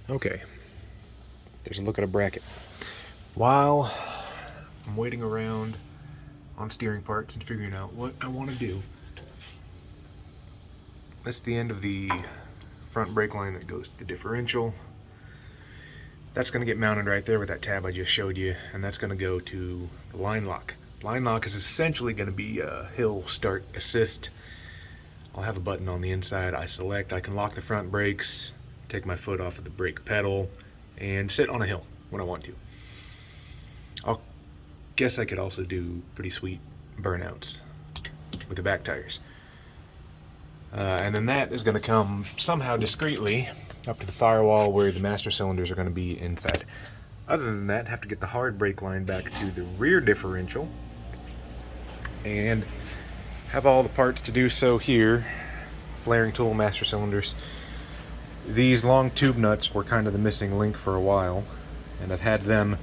Okay, there's a look at a bracket. While I'm waiting around on steering parts and figuring out what I want to do, that's the end of the front brake line that goes to the differential. That's going to get mounted right there with that tab I just showed you, and that's going to go to the line lock. Line lock is essentially going to be a hill start assist. I'll have a button on the inside. I can lock the front brakes, take my foot off of the brake pedal, and sit on a hill when I want to. I guess I could also do pretty sweet burnouts with the back tires. And then that is going to come somehow discreetly up to the firewall where the master cylinders are going to be inside. Other than that, have to get the hard brake line back to the rear differential and have all the parts to do so here. Flaring tool, master cylinders. These long tube nuts were kind of the missing link for a while, and I've had them,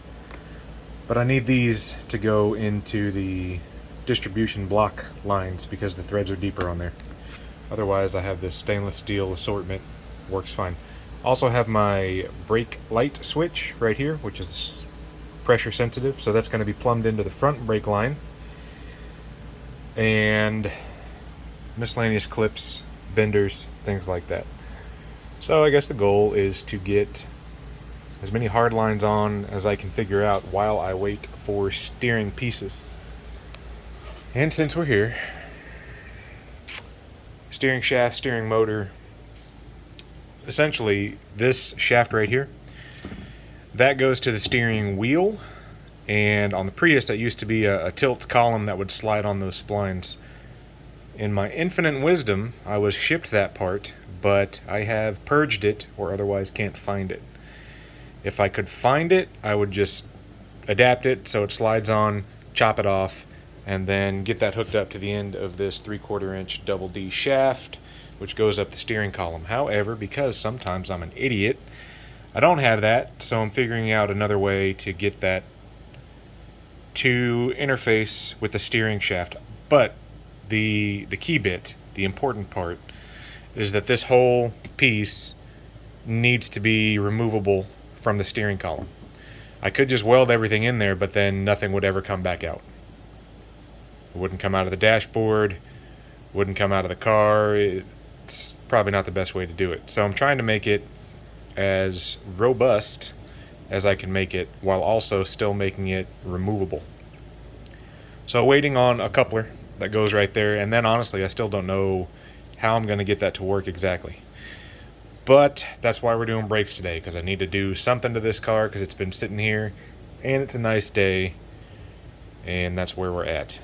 but I need these to go into the distribution block lines because the threads are deeper on there. Otherwise, I have this stainless steel assortment, works fine. Also have my brake light switch right here, which is pressure sensitive, so that's going to be plumbed into the front brake line. And miscellaneous clips, benders, things like that. So I guess the goal is to get as many hard lines on as I can figure out while I wait for steering pieces. And since we're here, steering shaft, steering motor, essentially this shaft right here, that goes to the steering wheel, and on the Prius that used to be a tilt column that would slide on those splines. In my infinite wisdom, I was shipped that part, but I have purged it or otherwise can't find it. If I could find it, I would just adapt it so it slides on, chop it off, and then get that hooked up to the end of this 3/4 inch double D shaft, which goes up the steering column. However, because sometimes I'm an idiot, I don't have that, so I'm figuring out another way to get that to interface with the steering shaft. But the key bit, the important part, is that this whole piece needs to be removable from the steering column. I could just weld everything in there, but then nothing would ever come back out. It wouldn't come out of the dashboard, wouldn't come out of the car. It's probably not the best way to do it. So I'm trying to make it as robust as I can make it while also still making it removable. So waiting on a coupler that goes right there, and then honestly I still don't know how I'm going to get that to work exactly. But that's why we're doing brakes today, because I need to do something to this car because it's been sitting here and it's a nice day, and that's where we're at.